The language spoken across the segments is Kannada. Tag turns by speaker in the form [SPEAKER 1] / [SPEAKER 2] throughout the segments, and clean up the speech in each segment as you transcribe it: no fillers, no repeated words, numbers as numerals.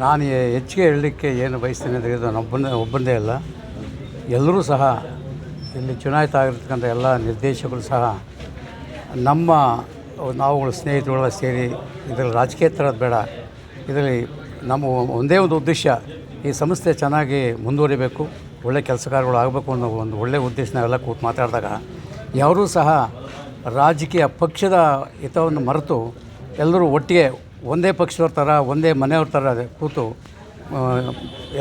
[SPEAKER 1] ನಾನು ಹೆಚ್ಚಿಗೆ ಹೇಳಲಿಕ್ಕೆ ಏನು ಬಯಸ್ತೀನಿ ಅಂದರೆ ಇದು ಒಬ್ಬಂದೇ ಅಲ್ಲ, ಎಲ್ಲರೂ ಸಹ ಇಲ್ಲಿ ಚುನಾಯಿತ ಆಗಿರ್ತಕ್ಕಂಥ ಎಲ್ಲ ನಿರ್ದೇಶಕರು ಸಹ ನಮ್ಮ ನಾವುಗಳು ಸ್ನೇಹಿತರುಗಳ ಸೇರಿ ಇದರಲ್ಲಿ ರಾಜಕೀಯ ಥರದ್ದು ಬೇಡ, ಇದರಲ್ಲಿ ನಮ್ಮ ಒಂದೇ ಒಂದು ಉದ್ದೇಶ, ಈ ಸಂಸ್ಥೆ ಚೆನ್ನಾಗಿ ಮುಂದುವರಿಬೇಕು, ಒಳ್ಳೆಯ ಕೆಲಸಗಾರಗಳು ಆಗಬೇಕು ಅನ್ನೋ ಒಂದು ಒಳ್ಳೆಯ ಉದ್ದೇಶ ನಾವೆಲ್ಲ ಕೂತು ಮಾತಾಡಿದಾಗ ಯಾರೂ ಸಹ ರಾಜಕೀಯ ಪಕ್ಷದ ಹಿತವನ್ನು ಮರೆತು ಎಲ್ಲರೂ ಒಟ್ಟಿಗೆ ಒಂದೇ ಪಕ್ಷದವ್ರ ಥರ ಒಂದೇ ಮನೆಯವ್ರ ಥರ ಕೂತು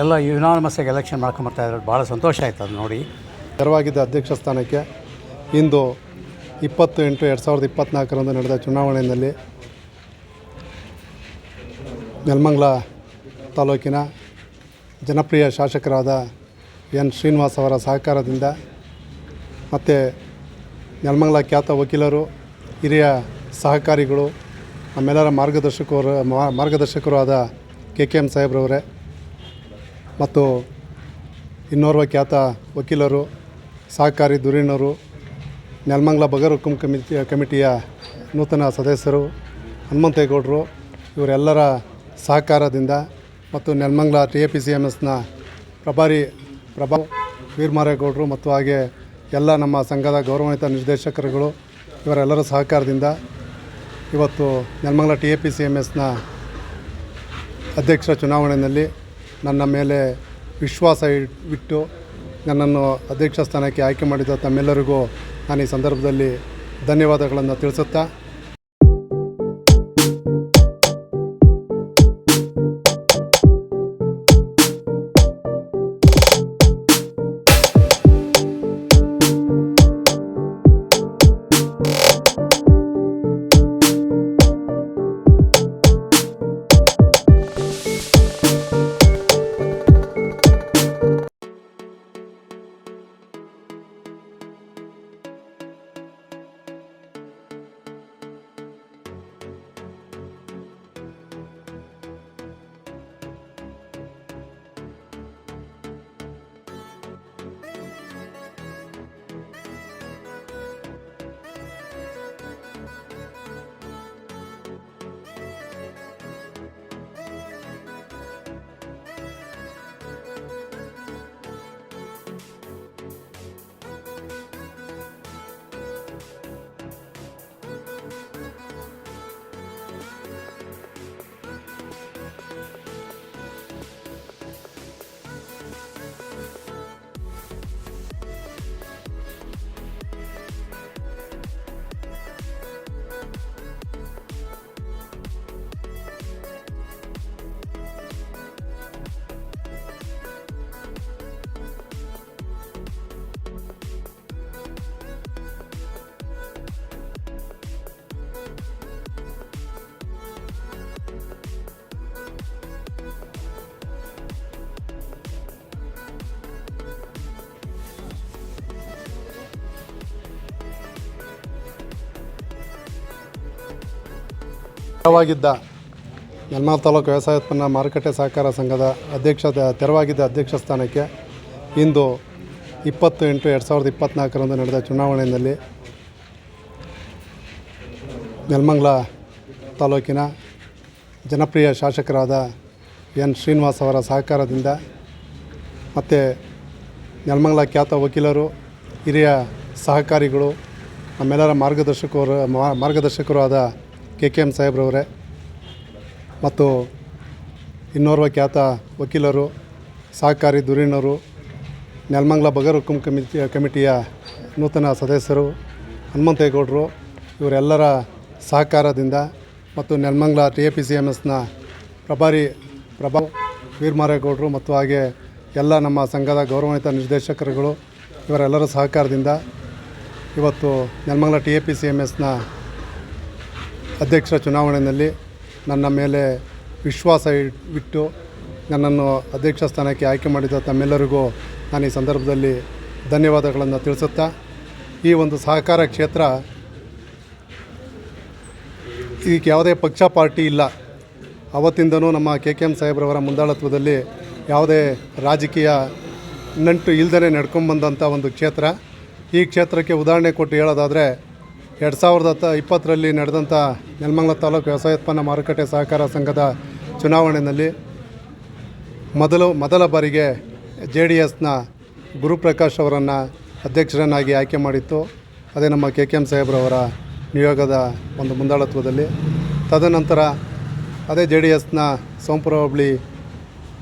[SPEAKER 1] ಎಲ್ಲ ಯುನಾನಿಮಸ್ಸಾಗಿ ಎಲೆಕ್ಷನ್ ಮಾಡ್ಕೊಂಬರ್ತಾಯಿದ್ದಾರೆ. ಭಾಳ ಸಂತೋಷ ಆಯಿತು ಅದು ನೋಡಿ.
[SPEAKER 2] ತೆರವಾಗಿದ್ದ ಅಧ್ಯಕ್ಷ ಸ್ಥಾನಕ್ಕೆ ಇಂದು 20/8/2024 ನಡೆದ ಚುನಾವಣೆಯಲ್ಲಿ ನೆಲಮಂಗಲ ತಾಲೂಕಿನ ಜನಪ್ರಿಯ ಶಾಸಕರಾದ ಎನ್ ಶ್ರೀನಿವಾಸ್ ಅವರ ಸಹಕಾರದಿಂದ ಮತ್ತು ನೆಲಮಂಗಲ ಖ್ಯಾತ ವಕೀಲರು, ಹಿರಿಯ ಸಹಕಾರಿಗಳು, ನಮ್ಮೆಲ್ಲರ ಮಾರ್ಗದರ್ಶಕರು ಆದ KKM ಸಾಹೇಬ್ರವರೇ ಮತ್ತು ಇನ್ನೋರ್ವ ಖ್ಯಾತ ವಕೀಲರು, ಸಹಕಾರಿ ಧುರೀಣರು, ನೆಲಮಂಗಲ ಬಗರ್ ಹುಕುಂ ಕಮಿಟಿಯ ನೂತನ ಸದಸ್ಯರು ಹನುಮಂತೇಗೌಡರು, ಇವರೆಲ್ಲರ ಸಹಕಾರದಿಂದ ಮತ್ತು ನೆಲಮಂಗಲ TAPCMSನ ಪ್ರಭಾರಿ ವೀರಮಾರೇಗೌಡರು ಮತ್ತು ಹಾಗೆ ಎಲ್ಲ ನಮ್ಮ ಸಂಘದ ಗೌರವಾನ್ವಿತ ನಿರ್ದೇಶಕರುಗಳು ಇವರೆಲ್ಲರ ಸಹಕಾರದಿಂದ ಇವತ್ತು ನೆಲಮಂಗಲ TAPCMSನ ಅಧ್ಯಕ್ಷರ ಚುನಾವಣೆಯಲ್ಲಿ ನನ್ನ ಮೇಲೆ ವಿಶ್ವಾಸ ಇಟ್ಟು ನನ್ನನ್ನು ಅಧ್ಯಕ್ಷ ಸ್ಥಾನಕ್ಕೆ ಆಯ್ಕೆ ಮಾಡಿದ ತಮ್ಮೆಲ್ಲರಿಗೂ ನಾನು ಈ ಸಂದರ್ಭದಲ್ಲಿ ಧನ್ಯವಾದಗಳನ್ನು ತಿಳಿಸುತ್ತಾ, ತೆರವಾಗಿದ್ದ ನೆಲಮಂಗಲ ತಾಲೂಕು ವ್ಯವಸಾಯ ಉತ್ಪನ್ನ ಮಾರುಕಟ್ಟೆ ಸಹಕಾರ ಸಂಘದ ತೆರವಾಗಿದ್ದ ಅಧ್ಯಕ್ಷ ಸ್ಥಾನಕ್ಕೆ ಇಂದು 20/8/2024 ನಡೆದ ಚುನಾವಣೆಯಲ್ಲಿ ನೆಲಮಂಗಲ ತಾಲೂಕಿನ ಜನಪ್ರಿಯ ಶಾಸಕರಾದ ಎನ್ ಶ್ರೀನಿವಾಸ್ ಅವರ ಸಹಕಾರದಿಂದ ಮತ್ತು ನೆಲಮಂಗಲ ಖ್ಯಾತ ವಕೀಲರು, ಹಿರಿಯ ಸಹಕಾರಿಗಳು, ನಮ್ಮೆಲ್ಲರ ಮಾರ್ಗದರ್ಶಕರು ಆದ KKM ಸಾಹೇಬ್ರವರೇ ಮತ್ತು ಇನ್ನೋರ್ವ ಖ್ಯಾತ ವಕೀಲರು, ಸಹಕಾರಿ ಧುರೀಣರು, ನೆಲಮಂಗಲ ಬಗರ್ ಹುಕುಂ ಕಮಿಟಿಯ ನೂತನ ಸದಸ್ಯರು ಹನುಮಂತೇಗೌಡರು, ಇವರೆಲ್ಲರ ಸಹಕಾರದಿಂದ ಮತ್ತು ನೆಲಮಂಗಲ TAPCMSನ ಪ್ರಭಾರಿ ವೀರಮಾರೇಗೌಡರು ಮತ್ತು ಹಾಗೆ ಎಲ್ಲ ನಮ್ಮ ಸಂಘದ ಗೌರವಾನ್ವಿತ ನಿರ್ದೇಶಕರುಗಳು ಇವರೆಲ್ಲರ ಸಹಕಾರದಿಂದ ಇವತ್ತು ನೆಲಮಂಗಲ TAPCMSನ ಅಧ್ಯಕ್ಷರ ಚುನಾವಣೆಯಲ್ಲಿ ನನ್ನ ಮೇಲೆ ವಿಶ್ವಾಸ ಇಟ್ಟು ನನ್ನನ್ನು ಅಧ್ಯಕ್ಷ ಸ್ಥಾನಕ್ಕೆ ಆಯ್ಕೆ ಮಾಡಿದ ತಮ್ಮೆಲ್ಲರಿಗೂ ನಾನು ಈ ಸಂದರ್ಭದಲ್ಲಿ ಧನ್ಯವಾದಗಳನ್ನು ತಿಳಿಸುತ್ತಾ, ಈ ಒಂದು ಸಹಕಾರ ಕ್ಷೇತ್ರ ಇದಕ್ಕೆ ಯಾವುದೇ ಪಕ್ಷ ಪಾರ್ಟಿ ಇಲ್ಲ. ಅವತ್ತಿಂದನೂ ನಮ್ಮ KKM ಸಾಹೇಬ್ರವರ ಮುಂದಾಳತ್ವದಲ್ಲಿ ಯಾವುದೇ ರಾಜಕೀಯ ನಂಟು ಇಲ್ಲದೇ ನಡ್ಕೊಂಬಂದಂಥ ಒಂದು ಕ್ಷೇತ್ರ. ಈ ಕ್ಷೇತ್ರಕ್ಕೆ ಉದಾಹರಣೆ ಕೊಟ್ಟು ಹೇಳೋದಾದರೆ 2020ರಲ್ಲಿ ನಡೆದಂಥ ನೆಲಮಂಗಲ ತಾಲೂಕು ವ್ಯವಸಾಯ ಉತ್ಪನ್ನ ಮಾರುಕಟ್ಟೆ ಸಹಕಾರ ಸಂಘದ ಚುನಾವಣೆಯಲ್ಲಿ ಮೊದಲ ಬಾರಿಗೆ JDSನ ಗುರುಪ್ರಕಾಶ್ ಅವರನ್ನು ಅಧ್ಯಕ್ಷರನ್ನಾಗಿ ಆಯ್ಕೆ ಮಾಡಿತ್ತು. ಅದೇ ನಮ್ಮ KKM ಸಾಹೇಬ್ರವರ ನಿಯೋಗದ ಒಂದು ಮುಂದಾಳತ್ವದಲ್ಲಿ. ತದನಂತರ ಅದೇ JDSನ ಸೋಂಪುರ ಹೋಬಳಿ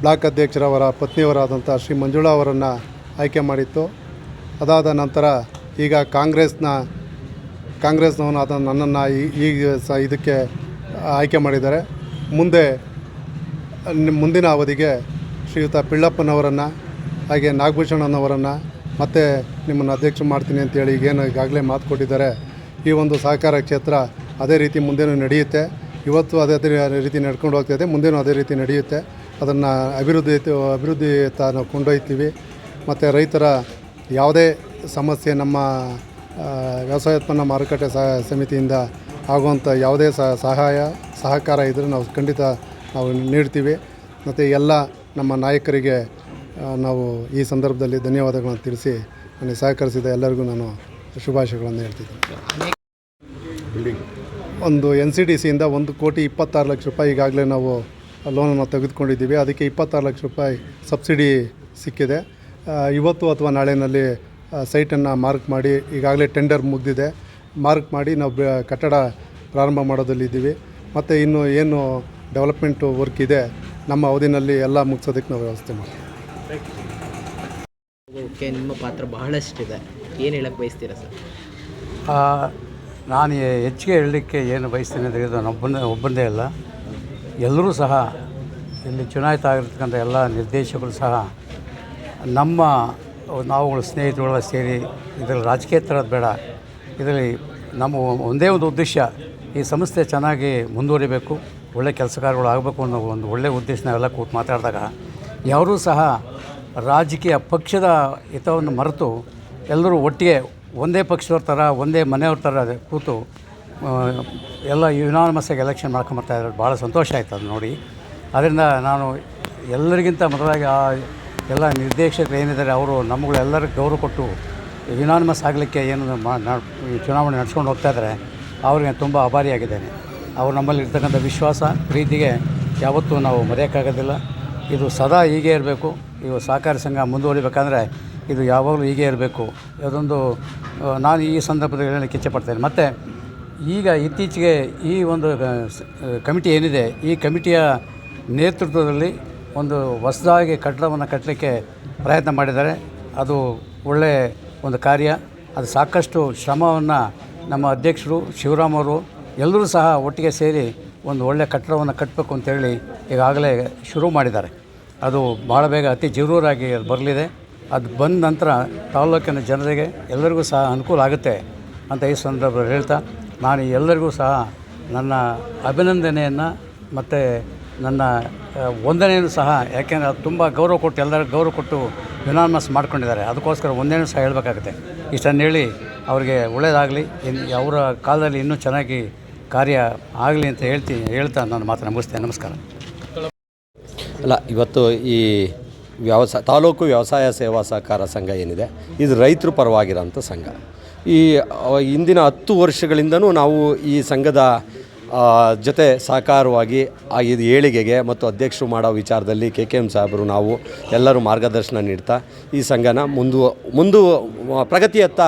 [SPEAKER 2] ಬ್ಲಾಕ್ ಅಧ್ಯಕ್ಷರವರ ಪತ್ನಿಯವರಾದಂಥ ಶ್ರೀ ಮಂಜುಳಾ ಅವರನ್ನು ಆಯ್ಕೆ ಮಾಡಿತ್ತು. ಅದಾದ ನಂತರ ಈಗ ಕಾಂಗ್ರೆಸ್ನವನಾದ ನನ್ನನ್ನು ಈಗ ಇದಕ್ಕೆ ಆಯ್ಕೆ ಮಾಡಿದ್ದಾರೆ. ಮುಂದಿನ ಅವಧಿಗೆ ಶ್ರೀಯುತ ಪಿಳ್ಳಪ್ಪನವರನ್ನು ಹಾಗೆ ನಾಗಭೂಷಣನವರನ್ನು ಮತ್ತೆ ನಿಮ್ಮನ್ನು ಅಧ್ಯಕ್ಷ ಮಾಡ್ತೀನಿ ಅಂತೇಳಿ ಈಗಾಗಲೇ ಮಾತು ಕೊಟ್ಟಿದ್ದಾರೆ. ಈ ಒಂದು ಸಹಕಾರ ಕ್ಷೇತ್ರ ಅದೇ ರೀತಿ ಮುಂದೆನೂ ನಡೆಯುತ್ತೆ. ಇವತ್ತು ಅದೇ ರೀತಿ ನಡ್ಕೊಂಡು ಹೋಗ್ತಾಯಿದೆ, ಮುಂದೇನೂ ಅದೇ ರೀತಿ ನಡೆಯುತ್ತೆ. ಅದನ್ನು ಅಭಿವೃದ್ಧಿ ನಾವು ಕೊಂಡೊಯ್ತೀವಿ. ಮತ್ತು ರೈತರ ಯಾವುದೇ ಸಮಸ್ಯೆ ನಮ್ಮ ವ್ಯವಸಾಯೋತ್ಪನ್ನ ಮಾರುಕಟ್ಟೆ ಸಮಿತಿಯಿಂದ ಆಗುವಂಥ ಯಾವುದೇ ಸಹಕಾರ ಇದ್ದರೆ ನಾವು ಖಂಡಿತ ನಾವು ನೀಡ್ತೀವಿ. ಮತ್ತು ಎಲ್ಲ ನಮ್ಮ ನಾಯಕರಿಗೆ ನಾವು ಈ ಸಂದರ್ಭದಲ್ಲಿ ಧನ್ಯವಾದಗಳನ್ನು ತಿಳಿಸಿ ನನಗೆ ಸಹಕರಿಸಿದ ಎಲ್ಲರಿಗೂ ನಾನು ಶುಭಾಶಯಗಳನ್ನು ಹೇಳ್ತಿದ್ದೀನಿ. ಒಂದು NCDCಯಿಂದ 1,26 ಲಕ್ಷ ರೂಪಾಯಿ ಈಗಾಗಲೇ ನಾವು ಲೋನನ್ನು ತೆಗೆದುಕೊಂಡಿದ್ದೀವಿ. ಅದಕ್ಕೆ 26 ಲಕ್ಷ ರೂಪಾಯಿ ಸಬ್ಸಿಡಿ ಸಿಕ್ಕಿದೆ. ಇವತ್ತು ಅಥವಾ ನಾಳೆಯಲ್ಲಿ ಸೈಟನ್ನು ಮಾರ್ಕ್ ಮಾಡಿ ಈಗಾಗಲೇ ಟೆಂಡರ್ ಮುಗಿದಿದೆ. ಮಾರ್ಕ್ ಮಾಡಿ ನಾವು ಕಟ್ಟಡ ಪ್ರಾರಂಭ ಮಾಡೋದಲ್ಲಿದ್ದೀವಿ. ಮತ್ತು ಇನ್ನು ಏನು ಡೆವಲಪ್ಮೆಂಟು ವರ್ಕ್ ಇದೆ ನಮ್ಮ ಅವಧಿನಲ್ಲಿ ಎಲ್ಲ ಮುಗಿಸೋದಕ್ಕೆ ನಾವು ವ್ಯವಸ್ಥೆ ಮಾಡ್ತೀವಿ.
[SPEAKER 3] ಓಕೆ, ನಿಮ್ಮ ಪಾತ್ರ ಬಹಳಷ್ಟಿದೆ, ಏನು ಹೇಳಕ್ಕೆ ಬಯಸ್ತೀರಾ ಸರ್?
[SPEAKER 1] ನಾನು ಹೆಚ್ಚಿಗೆ ಹೇಳಲಿಕ್ಕೆ ಏನು ಬಯಸ್ತೀನಿ ಅಂದರೆ ಇದು ಒಬ್ಬಂದೇ ಅಲ್ಲ, ಎಲ್ಲರೂ ಸಹ ಇಲ್ಲಿ ಚುನಾಯಿತ ಆಗಿರ್ತಕ್ಕಂಥ ಎಲ್ಲ ನಿರ್ದೇಶಕರು ಸಹ ನಾವುಗಳು ಸ್ನೇಹಿತರುಗಳ ಸೇರಿ ಇದರಲ್ಲಿ ರಾಜಕೀಯ ಥರದ್ದು ಬೇಡ, ಇದರಲ್ಲಿ ನಮ್ಮ ಒಂದೇ ಒಂದು ಉದ್ದೇಶ, ಈ ಸಂಸ್ಥೆ ಚೆನ್ನಾಗಿ ಮುಂದುವರಿಬೇಕು, ಒಳ್ಳೆ ಕೆಲಸ ಕಾರ್ಯಗಳು ಆಗಬೇಕು ಅನ್ನೋ ಒಂದು ಒಳ್ಳೆಯ ಉದ್ದೇಶ ನಾವೆಲ್ಲ ಕೂತು ಮಾತಾಡಿದಾಗ ಯಾರೂ ಸಹ ರಾಜಕೀಯ ಪಕ್ಷದ ಹಿತವನ್ನು ಮರೆತು ಎಲ್ಲರೂ ಒಟ್ಟಿಗೆ ಒಂದೇ ಪಕ್ಷದವ್ರ ಥರ ಒಂದೇ ಮನೆಯವ್ರ ಥರ ಕೂತು ಎಲ್ಲ ಯುನಾನಿಮಸ್ಸಾಗಿ ಎಲೆಕ್ಷನ್ ಮಾಡ್ಕೊಂಬರ್ತಾಯಿದ್ದಾರೆ. ಭಾಳ ಸಂತೋಷ ಆಯ್ತು ಅದು ನೋಡಿ. ಅದರಿಂದ ನಾನು ಎಲ್ಲರಿಗಿಂತ ಮೊದಲಾಗಿ ಎಲ್ಲ ನಿರ್ದೇಶಕರು ಏನಿದ್ದಾರೆ ಅವರು ನಮ್ಮಗಳೆಲ್ಲರಿಗೂ ಗೌರವ ಕೊಟ್ಟು ಯುನಾನಿಮಸ್ ಆಗಲಿಕ್ಕೆ ಏನು ಚುನಾವಣೆ ನಡೆಸ್ಕೊಂಡು ಹೋಗ್ತಾಯಿದ್ದಾರೆ, ಅವ್ರಿಗೆ ತುಂಬ ಆಭಾರಿಯಾಗಿದ್ದೇನೆ. ಅವರು ನಮ್ಮಲ್ಲಿ ಇರ್ತಕ್ಕಂಥ ವಿಶ್ವಾಸ ಪ್ರೀತಿಗೆ ಯಾವತ್ತೂ ನಾವು ಮರೆಯೋಕ್ಕಾಗೋದಿಲ್ಲ. ಇದು ಸದಾ ಹೀಗೆ ಇರಬೇಕು. ಇದು ಸಹಕಾರಿ ಸಂಘ ಮುಂದುವರಿಬೇಕಂದ್ರೆ ಇದು ಯಾವಾಗಲೂ ಹೀಗೆ ಇರಬೇಕು. ಅದೊಂದು ನಾನು ಈ ಸಂದರ್ಭದಲ್ಲಿ ಹೇಳಲಿಕ್ಕೆ ಇಚ್ಛೆಪಡ್ತೇನೆ. ಮತ್ತು ಈಗ ಇತ್ತೀಚೆಗೆ ಈ ಒಂದು ಕಮಿಟಿ ಏನಿದೆ, ಈ ಕಮಿಟಿಯ ನೇತೃತ್ವದಲ್ಲಿ ಒಂದು ಹೊಸದಾಗಿ ಕಟ್ಟಡವನ್ನು ಕಟ್ಟಲಿಕ್ಕೆ ಪ್ರಯತ್ನ ಮಾಡಿದ್ದಾರೆ. ಅದು ಒಳ್ಳೆಯ ಒಂದು ಕಾರ್ಯ. ಅದು ಸಾಕಷ್ಟು ಶ್ರಮವನ್ನು ನಮ್ಮ ಅಧ್ಯಕ್ಷರು ಶಿವರಾಮ್ ಅವರು ಎಲ್ಲರೂ ಸಹ ಒಟ್ಟಿಗೆ ಸೇರಿ ಒಂದು ಒಳ್ಳೆಯ ಕಟ್ಟಡವನ್ನು ಕಟ್ಟಬೇಕು ಅಂತೇಳಿ ಈಗಾಗಲೇ ಶುರು ಮಾಡಿದ್ದಾರೆ. ಅದು ಭಾಳ ಬೇಗ ಅತಿ ಜರೂರಾಗಿ ಅದು ಬರಲಿದೆ. ಅದು ಬಂದ ನಂತರ ತಾಲೂಕಿನ ಜನರಿಗೆ ಎಲ್ಲರಿಗೂ ಸಹ ಅನುಕೂಲ ಆಗುತ್ತೆ ಅಂತ ಈ ಸಂದರ್ಭದಲ್ಲಿ ಹೇಳ್ತಾ, ನಾನು ಎಲ್ಲರಿಗೂ ಸಹ ನನ್ನ ಅಭಿನಂದನೆಯನ್ನು ಮತ್ತು ನನ್ನ ವಂದನೆಯನ್ನು ಸಹ, ಯಾಕೆಂದರೆ ಅದು ತುಂಬ ಗೌರವ ಕೊಟ್ಟು ಎಲ್ಲರಿಗೂ ಗೌರವ ಕೊಟ್ಟು ಯುನಾನಿಮಸ್ ಮಾಡ್ಕೊಂಡಿದ್ದಾರೆ. ಅದಕ್ಕೋಸ್ಕರ ವಂದನೆಯೂ ಸಹ ಹೇಳಬೇಕಾಗುತ್ತೆ. ಇಷ್ಟನ್ನು ಹೇಳಿ ಅವರಿಗೆ ಒಳ್ಳೆಯದಾಗಲಿ, ಅವರ ಕಾಲದಲ್ಲಿ ಇನ್ನೂ ಚೆನ್ನಾಗಿ ಕಾರ್ಯ ಆಗಲಿ ಅಂತ ಹೇಳ್ತಾ ನಾನು ಮಾತನ್ನು ಮುಗಿಸ್ತೇನೆ. ನಮಸ್ಕಾರ.
[SPEAKER 4] ಅಲ್ಲ, ಇವತ್ತು ಈ ತಾಲೂಕು ವ್ಯವಸಾಯ ಸೇವಾ ಸಹಕಾರ ಸಂಘ ಏನಿದೆ, ಇದು ರೈತರ ಪರವಾಗಿರೋಂಥ ಸಂಘ. ಈ ಹಿಂದಿನ 10 ವರ್ಷಗಳಿಂದನೂ ನಾವು ಈ ಸಂಘದ ಜೊತೆ ಸಹಕಾರವಾಗಿ ಇದು ಏಳಿಗೆಗೆ ಮತ್ತು ಅಧ್ಯಕ್ಷರು ಮಾಡೋ ವಿಚಾರದಲ್ಲಿ KKM ಸಾಹೇಬರು ನಾವು ಎಲ್ಲರೂ ಮಾರ್ಗದರ್ಶನ ನೀಡ್ತಾ ಈ ಸಂಘನ ಮುಂದು ಪ್ರಗತಿಯತ್ತ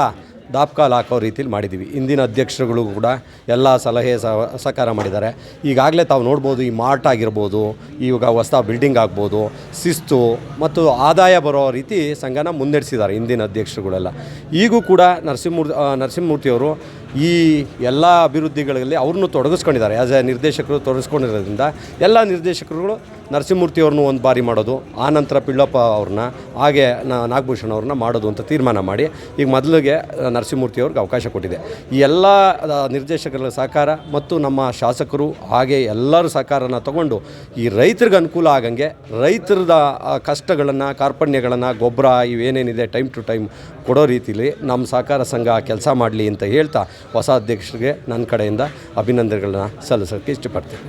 [SPEAKER 4] ದಾಪುಗಾಲು ಹಾಕೋ ರೀತಿಯಲ್ಲಿ ಮಾಡಿದ್ದೀವಿ. ಇಂದಿನ ಅಧ್ಯಕ್ಷರುಗಳು ಕೂಡ ಎಲ್ಲ ಸಲಹೆ ಸಹಕಾರ ಮಾಡಿದ್ದಾರೆ. ಈಗಾಗಲೇ ತಾವು ನೋಡ್ಬೋದು, ಈ ಮಾರ್ಟ್ ಆಗಿರ್ಬೋದು, ಇವಾಗ ಹೊಸ ಬಿಲ್ಡಿಂಗ್ ಆಗ್ಬೋದು, ಶಿಸ್ತು ಮತ್ತು ಆದಾಯ ಬರೋ ರೀತಿ ಸಂಘನ ಮುನ್ನಡೆಸಿದ್ದಾರೆ ಇಂದಿನ ಅಧ್ಯಕ್ಷರುಗಳೆಲ್ಲ. ಈಗೂ ಕೂಡ ನರಸಿಂಹಮೂರ್ತಿಯವರು ಈ ಎಲ್ಲ ಅಭಿವೃದ್ಧಿಗಳಲ್ಲಿ ಅವ್ರನ್ನೂ ತೊಡಗಿಸ್ಕೊಂಡಿದ್ದಾರೆ. ಆ್ಯಸ್ ಎ ನಿರ್ದೇಶಕರು ತೊಡಗಿಸ್ಕೊಂಡಿರೋದ್ರಿಂದ ಎಲ್ಲ ನಿರ್ದೇಶಕರುಗಳು ನರಸಿಂಹಮೂರ್ತಿಯವ್ರನ್ನೂ ಒಂದು ಬಾರಿ ಮಾಡೋದು, ಆನಂತರ ಪಿಳ್ಳಪ್ಪ ಅವ್ರನ್ನ, ಹಾಗೆ ನಾಗಭೂಷಣ್ ಅವ್ರನ್ನ ಮಾಡೋದು ಅಂತ ತೀರ್ಮಾನ ಮಾಡಿ ಈಗ ಮೊದಲಿಗೆ ನರಸಿಂಹಮೂರ್ತಿಯವ್ರಿಗೆ ಅವಕಾಶ ಕೊಟ್ಟಿದೆ. ಈ ಎಲ್ಲ ನಿರ್ದೇಶಕರ ಸಹಕಾರ ಮತ್ತು ನಮ್ಮ ಶಾಸಕರು ಹಾಗೆ ಎಲ್ಲರೂ ಸಹಕಾರನ ತಗೊಂಡು ಈ ರೈತರಿಗೆ ಅನುಕೂಲ ಆಗಂಗೆ, ರೈತರದ ಕಷ್ಟಗಳನ್ನು, ಕಾರ್ಪಣ್ಯಗಳನ್ನು, ಗೊಬ್ಬರ ಇವೇನೇನಿದೆ ಟೈಮ್ ಟು ಟೈಮ್ ಕೊಡೋ ರೀತಿಯಲ್ಲಿ ನಮ್ಮ ಸಹಕಾರ ಸಂಘ ಕೆಲಸ ಮಾಡಲಿ ಅಂತ ಹೇಳ್ತಾ ಹೊಸ ಅಧ್ಯಕ್ಷರಿಗೆ ನನ್ನ ಕಡೆಯಿಂದ ಅಭಿನಂದನೆಗಳನ್ನ ಸಲ್ಲಿಸೋಕ್ಕೆ ಇಷ್ಟಪಡ್ತೀನಿ.